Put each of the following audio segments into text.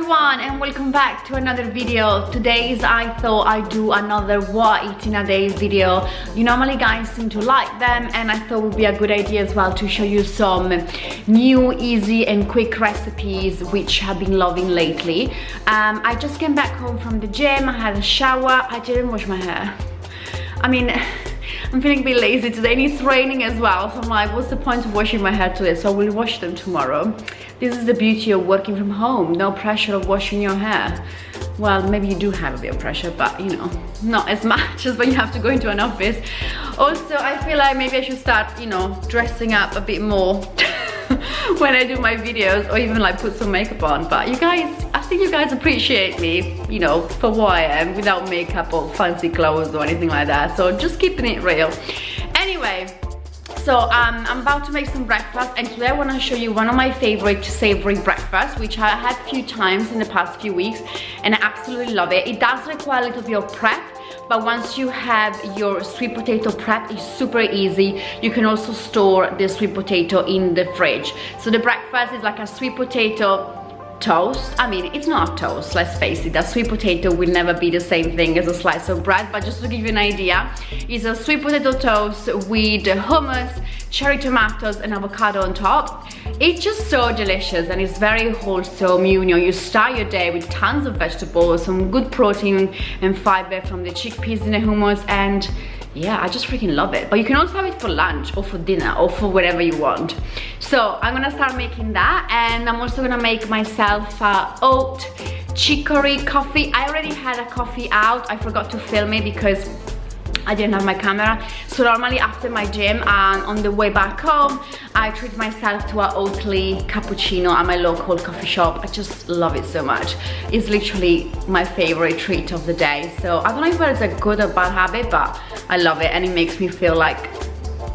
everyone and welcome back to another video. Today's I thought I'd do another what I eat in a day video. You normally guys seem to like them and I thought it would be a good idea as well to show you some new, easy and quick recipes which I've been loving lately. I just came back home from the gym, I had a shower, I didn't wash my hair. I mean, I'm feeling a bit lazy today and it's raining as well, so I'm like, what's the point of washing my hair today? So I will wash them tomorrow. This is the beauty of working from home, no pressure of washing your hair. Well, maybe you do have a bit of pressure, but you know, not as much as when you have to go into an office. Also, I feel like maybe I should start, you know, dressing up a bit more when I do my videos, or even like put some makeup on. But you guys, I think you guys appreciate me, you know, for what I am, without makeup or fancy clothes or anything like that. So just keeping it real. Anyway, so I'm about to make some breakfast, and today I want to show you one of my favorite savory breakfasts, which I had a few times in the past few weeks, and I absolutely love it. It does require a little bit of prep, but once you have your sweet potato prep, it's super easy. You can also store the sweet potato in the fridge. So the breakfast is like a sweet potato toast. I mean, it's not toast, let's face it. A sweet potato will never be the same thing as a slice of bread, but just to give you an idea, it's a sweet potato toast with hummus, cherry tomatoes and avocado on top. It's just so delicious and it's very wholesome. You know, you start your day with tons of vegetables, some good protein and fiber from the chickpeas in the hummus, and yeah, I just freaking love it. But you can also have it for lunch or for dinner or for whatever you want. So I'm gonna start making that, and I'm also gonna make myself oat chicory coffee. I already had a coffee out. I forgot to film it because I didn't have my camera. So normally after my gym and on the way back home, I treat myself to a Oatly cappuccino at my local coffee shop. I just love it so much. It's literally my favorite treat of the day. So I don't know if it's a good or bad habit, but I love it and it makes me feel like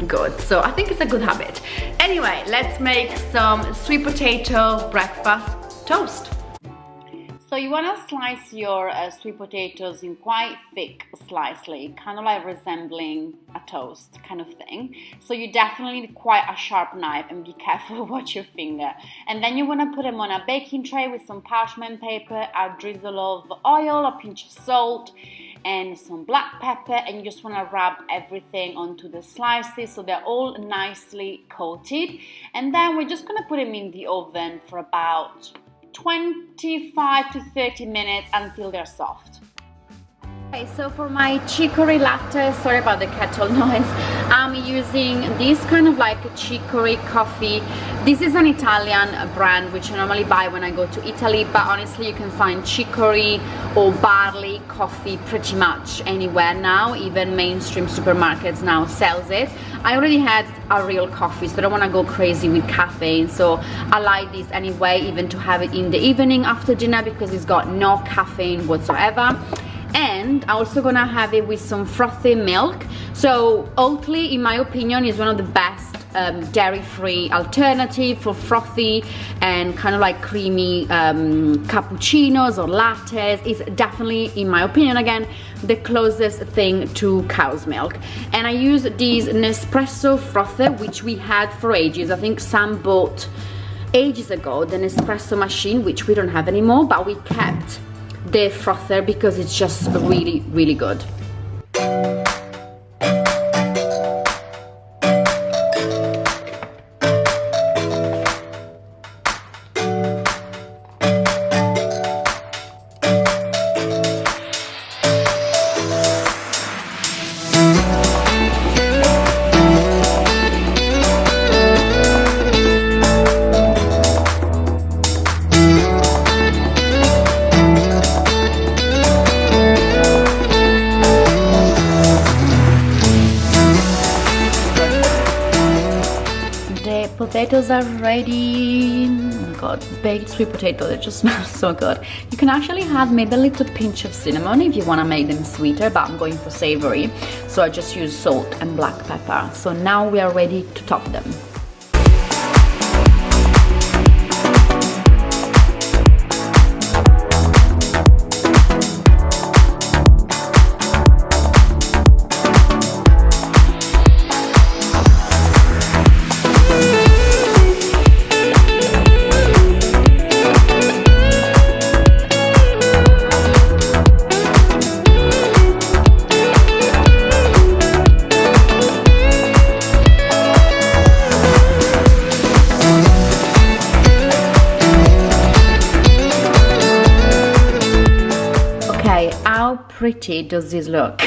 good. So I think it's a good habit. Anyway, let's make some sweet potato breakfast toast. So you want to slice your sweet potatoes in quite thick slicely, kind of like resembling a toast kind of thing. So you definitely need quite a sharp knife and be careful with your finger. And then you want to put them on a baking tray with some parchment paper, a drizzle of oil, a pinch of salt, and some black pepper, and you just want to rub everything onto the slices so they're all nicely coated. And then we're just going to put them in the oven for about 25 to 30 minutes until they're soft. Okay, so for my chicory latte, sorry about the kettle noise, I'm using this kind of like a chicory coffee. This is an Italian brand which I normally buy when I go to Italy, but honestly you can find chicory or barley coffee pretty much anywhere now. Even mainstream supermarkets now sells it. I already had a real coffee, so I don't want to go crazy with caffeine, so I like this anyway, even to have it in the evening after dinner, because it's got no caffeine whatsoever. And I'm also gonna have it with some frothy milk. So Oatly, in my opinion, is one of the best dairy-free alternative for frothy and kind of like creamy cappuccinos or lattes. It's definitely, in my opinion, again, the closest thing to cow's milk. And I use this Nespresso frother, which we had for ages. I think Sam bought ages ago the Nespresso machine, which we don't have anymore, but we kept the frother because it's just really, really good. Potatoes are ready. Oh my god, baked sweet potato, they just smell so good. You can actually have maybe a little pinch of cinnamon if you want to make them sweeter, but I'm going for savory, so I just use salt and black pepper. So now we are ready to top them. how pretty does this look?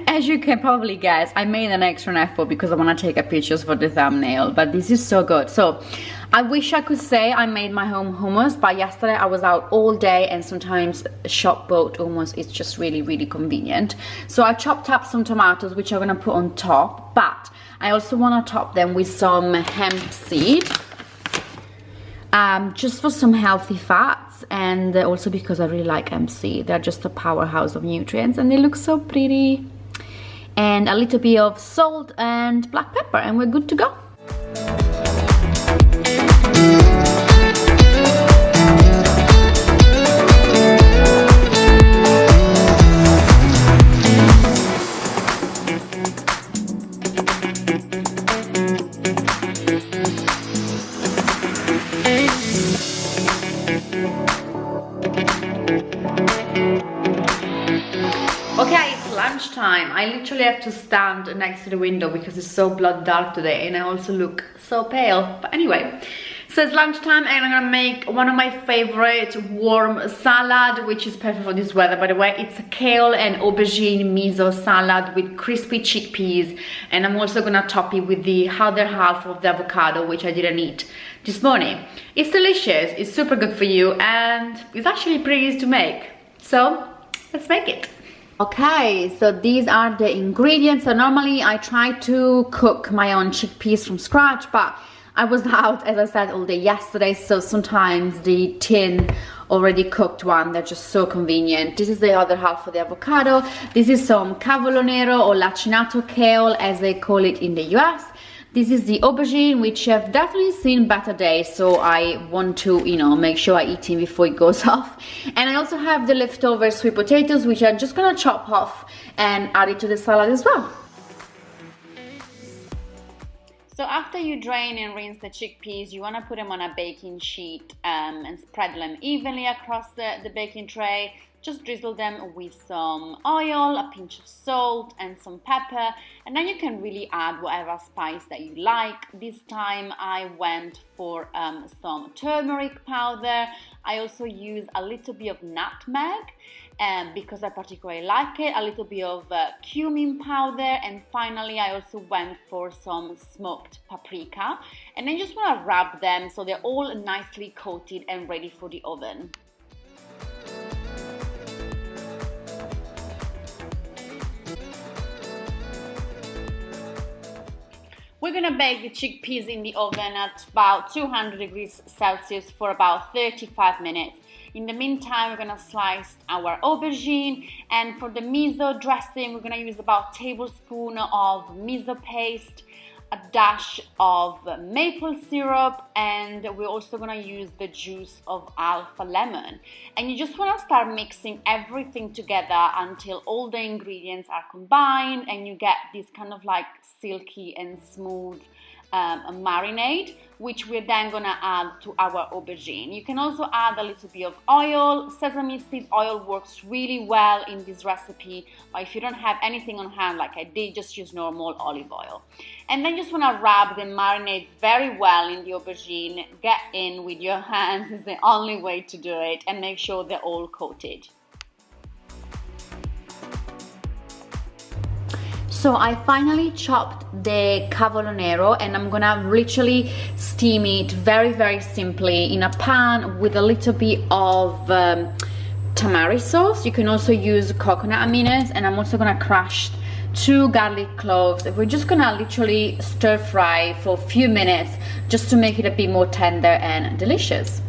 As you can probably guess, I made an extra effort because I want to take a pictures for the thumbnail, but this is so good. So I wish I could say I made my home hummus, but yesterday I was out all day and sometimes shop bought hummus is just really convenient. So I chopped up some tomatoes which I'm gonna put on top, but I also want to top them with some hemp seed, just for some healthy fats, and also because I really like hemp seed. They're just a powerhouse of nutrients and they look so pretty. And a little bit of salt and black pepper and we're good to go. Okay, it's lunchtime. I literally have to stand next to the window because it's so blood dark today and I also look so pale. But anyway, so it's lunchtime and I'm gonna make one of my favorite warm salad, which is perfect for this weather, by the way. It's a kale and aubergine miso salad with crispy chickpeas, and I'm also gonna top it with the other half of the avocado, which I didn't eat this morning. It's delicious, it's super good for you, and it's actually pretty easy to make. So let's make it. Okay, so these are the ingredients. So normally I try to cook my own chickpeas from scratch, but I was out, as I said, all day yesterday, so sometimes the tin already cooked one, they're just so convenient. This is the other half of the avocado. This is some cavolo nero or lacinato kale, as they call it in the US. This is the aubergine, which I've definitely seen better days, so I want to, you know, make sure I eat it before it goes off. And I also have the leftover sweet potatoes, which I'm just gonna chop off and add it to the salad as well. So after you drain and rinse the chickpeas, you want to put them on a baking sheet and spread them evenly across the baking tray. Just drizzle them with some oil, a pinch of salt and some pepper, and then you can really add whatever spice that you like. This time I went for some turmeric powder. I also used a little bit of nutmeg because I particularly like it, a little bit of cumin powder, and finally I also went for some smoked paprika. And then you just want to rub them so they're all nicely coated and ready for the oven. We're gonna bake the chickpeas in the oven at about 200 degrees Celsius for about 35 minutes. In the meantime, we're gonna slice our aubergine, and for the miso dressing, we're gonna use about a tablespoon of miso paste, a dash of maple syrup, and we're also gonna use the juice of alpha lemon. And you just wanna start mixing everything together until all the ingredients are combined and you get this kind of like silky and smooth marinade, which we're then gonna add to our aubergine. You can also add a little bit of oil. Sesame seed oil works really well in this recipe, but if you don't have anything on hand like I did, just use normal olive oil. And then just wanna rub the marinade very well in the aubergine. Get in with your hands is the only way to do it, and make sure they're all coated. So I finally chopped the cavolo nero and I'm gonna literally steam it very simply in a pan with a little bit of tamari sauce. You can also use coconut aminos, and I'm also gonna crush 2 garlic cloves. We're just gonna literally stir fry for a few minutes just to make it a bit more tender and delicious.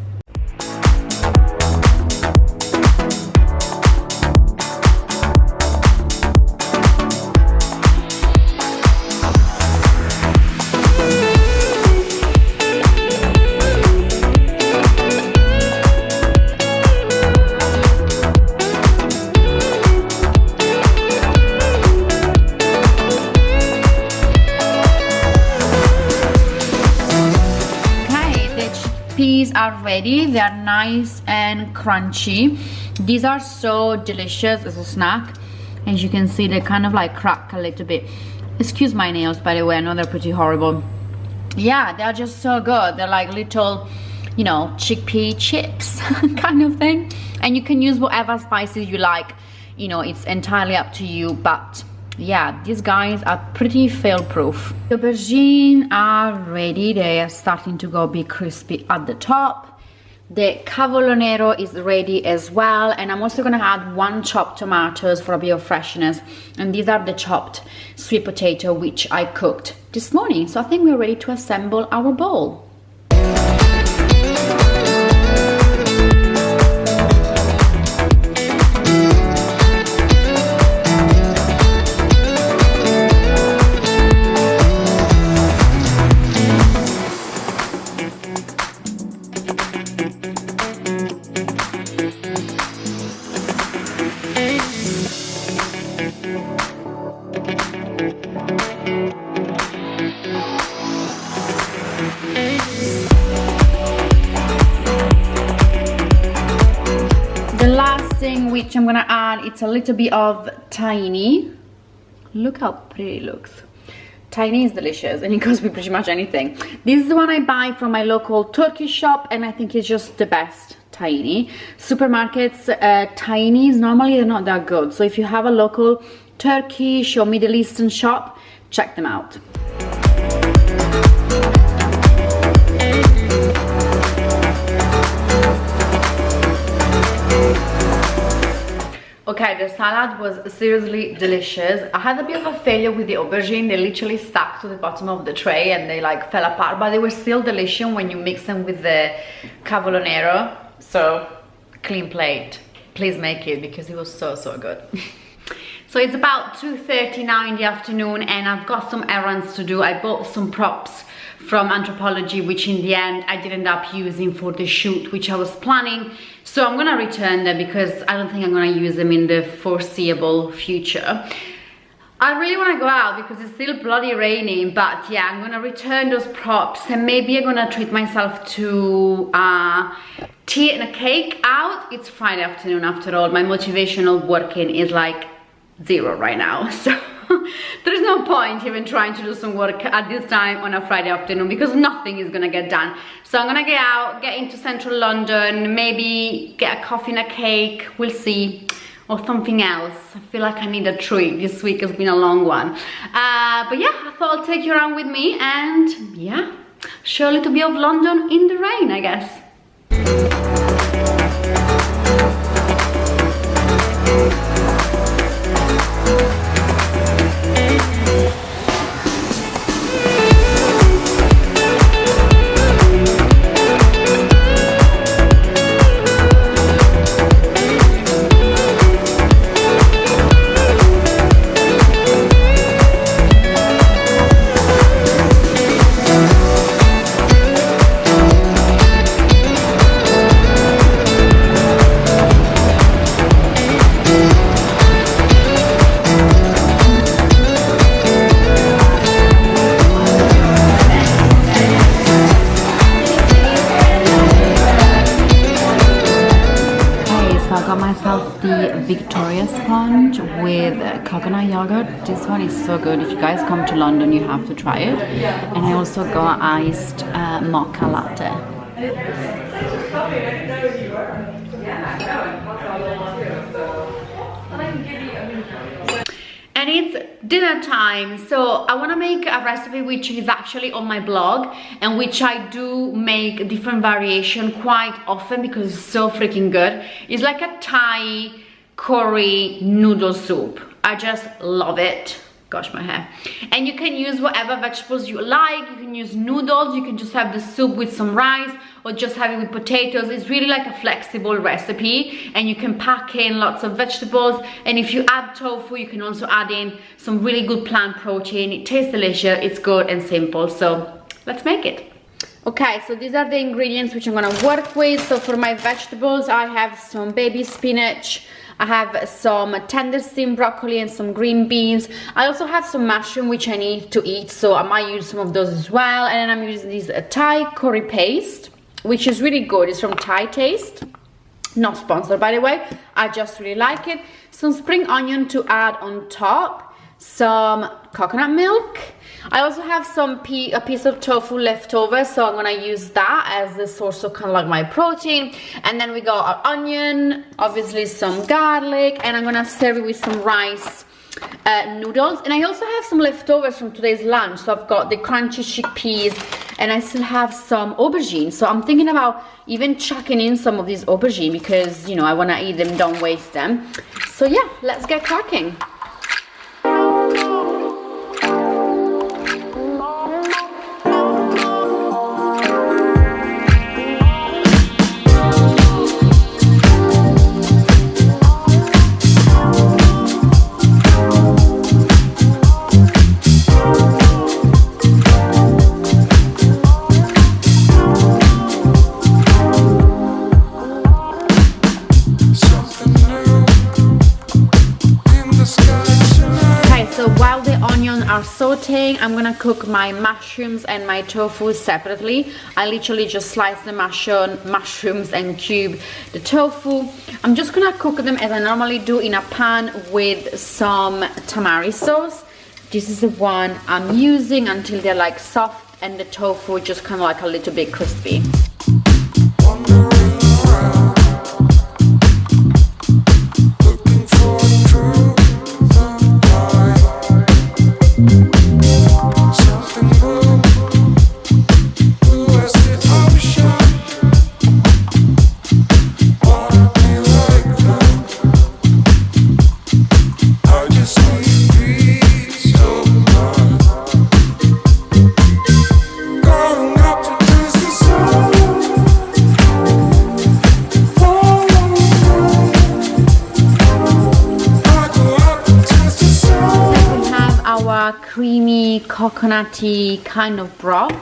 Peas are ready. They are nice and crunchy. These are so delicious as a snack. As you can see, they kind of like crack a little bit. Excuse my nails, by the way, I know they're pretty horrible. Yeah, they're just so good. They're like little, you know, chickpea chips kind of thing. And you can use whatever spices you like. you know, it's entirely up to you, but yeah, these guys are pretty fail proof. The aubergine are ready. They are starting to go be crispy at the top. The cavolo nero is ready as well, and I'm also gonna add 1 chopped tomatoes for a bit of freshness, and these are the chopped sweet potato which I cooked this morning. So I think we're ready to assemble our bowl. Which I'm gonna add, it's a little bit of tahini. Look how pretty it looks. Tahini is delicious and it goes with pretty much anything. This is the one I buy from my local Turkish shop, and I think it's just the best tahini. Supermarkets tahinis normally they're not that good, so if you have a local Turkish or Middle Eastern shop, check them out. Okay, the salad was seriously delicious. I had a bit of a failure with the aubergine. They literally stuck to the bottom of the tray and they like fell apart, but they were still delicious when you mix them with the cavolo nero. So, clean plate. Please make it because it was so good. So it's about 2:30 now in the afternoon and I've got some errands to do. I bought some props from Anthropologie, which in the end I did end up using for the shoot which I was planning. So I'm gonna return them because I don't think I'm gonna use them in the foreseeable future. I really wanna go out because it's still bloody raining, but yeah, I'm gonna return those props and maybe I'm gonna treat myself to tea and a cake out. It's Friday afternoon after all. My motivational working is like 0 right now, so there's no point even trying to do some work at this time on a Friday afternoon because nothing is gonna get done. So I'm gonna get out, get into central London, maybe get a coffee and a cake, we'll see, or something else. I feel like I need a treat. This week has been a long one. But yeah, I thought I'd take you around with me and yeah, show a little bit of London in the rain, I guess. The Victoria sponge with coconut yogurt. This one is so good. If you guys come to London, you have to try it. And I also got iced mocha latte. And it's dinner time, so I want to make a recipe which is actually on my blog and which I do make different variation quite often because it's so freaking good. It's like a Thai curry noodle soup. I just love it. Gosh, my hair. And you can use whatever vegetables you like. You can use noodles, you can just have the soup with some rice or just have it with potatoes. It's really like a flexible recipe and you can pack in lots of vegetables, and if you add tofu you can also add in some really good plant protein. It tastes delicious, it's good and simple, so let's make it. Okay, so these are the ingredients which I'm gonna work with. So for my vegetables I have some baby spinach, I have some tender steamed broccoli and some green beans. I also have some mushroom which I need to eat, so I might use some of those as well. And then I'm using this Thai curry paste, which is really good. It's from Thai Taste. Not sponsored, by the way. I just really like it. Some spring onion to add on top. some coconut milk. I also have a piece of tofu left over, so I'm gonna use that as the source of kind of like my protein. And then we got our onion, obviously some garlic, and I'm gonna serve it with some rice noodles. And I also have some leftovers from today's lunch, so I've got the crunchy chickpeas and I still have some aubergine, so I'm thinking about even chucking in some of these aubergine because, you know, I want to eat them, don't waste them. So yeah, let's get cracking. Sauteing, I'm gonna cook my mushrooms and my tofu separately. I literally just slice the mushrooms and cube the tofu. I'm just gonna cook them as I normally do in a pan with some tamari sauce. This is the one I'm using until they're like soft and the tofu just kind of like a little bit crispy. Creamy coconutty kind of broth.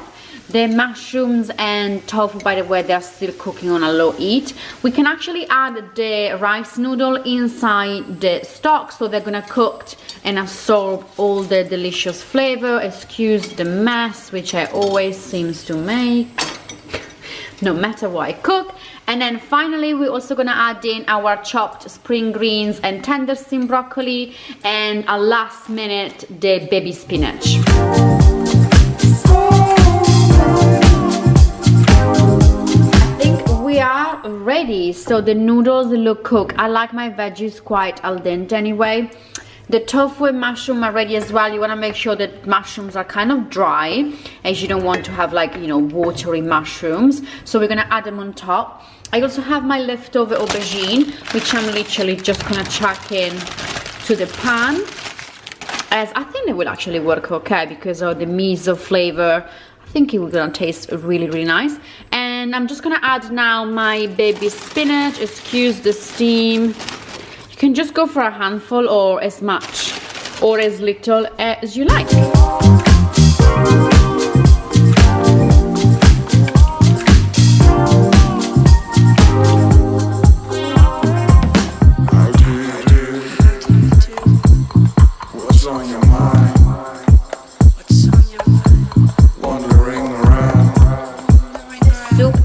The mushrooms and tofu, by the way, they're still cooking on a low heat. We can actually add the rice noodle inside the stock, so they're gonna cook and absorb all the delicious flavor. Excuse the mess, which I always seems to make no matter what I cook. And then finally we're also gonna add in our chopped spring greens and tender steamed broccoli, and a last minute the baby spinach. I think we are ready. So the noodles look cooked. I like my veggies quite al dente anyway. The tofu and mushroom are ready as well. You want to make sure that mushrooms are kind of dry, as you don't want to have like, you know, watery mushrooms. So we're going to add them on top. I also have my leftover aubergine, which I'm literally just going to chuck in to the pan, as I think it will actually work okay because of the miso flavor. I think it will gonna taste really, really nice. And I'm just gonna add now my baby spinach. Excuse the steam. You can just go for a handful or as much or as little as you like.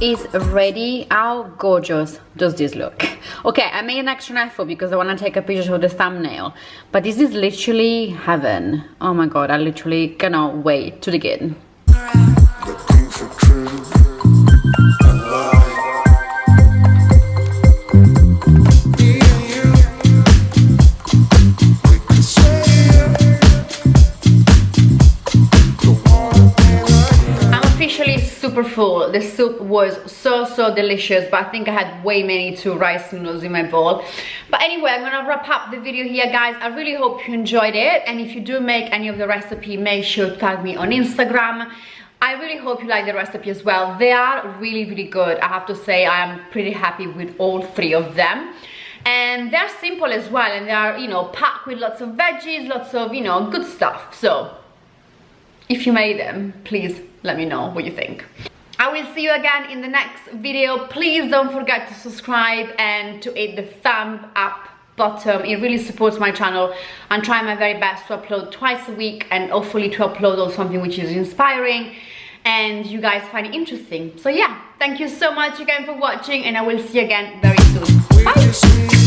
Is ready. How gorgeous does this look? Okay, I made an extra effort because I want to take a picture of the thumbnail, but this is literally heaven. Oh my god, I literally cannot wait to begin. Super full. The soup was so delicious, but I think I had way many two rice noodles in my bowl. But anyway, I'm gonna wrap up the video here, guys. I really hope you enjoyed it, and if you do make any of the recipe, make sure to tag me on Instagram. I really hope you like the recipe as well. They are really good. I have to say I am pretty happy with all three of them, and they're simple as well, and they are, you know, packed with lots of veggies, lots of, you know, good stuff. So if you made them, please let me know what you think. I will see you again in the next video. Please don't forget to subscribe and to hit the thumb up button. It really supports my channel. I'm trying my very best to upload twice a week, and hopefully to upload on something which is inspiring and you guys find it interesting. So yeah, thank you so much again for watching, and I will see you again very soon. Bye.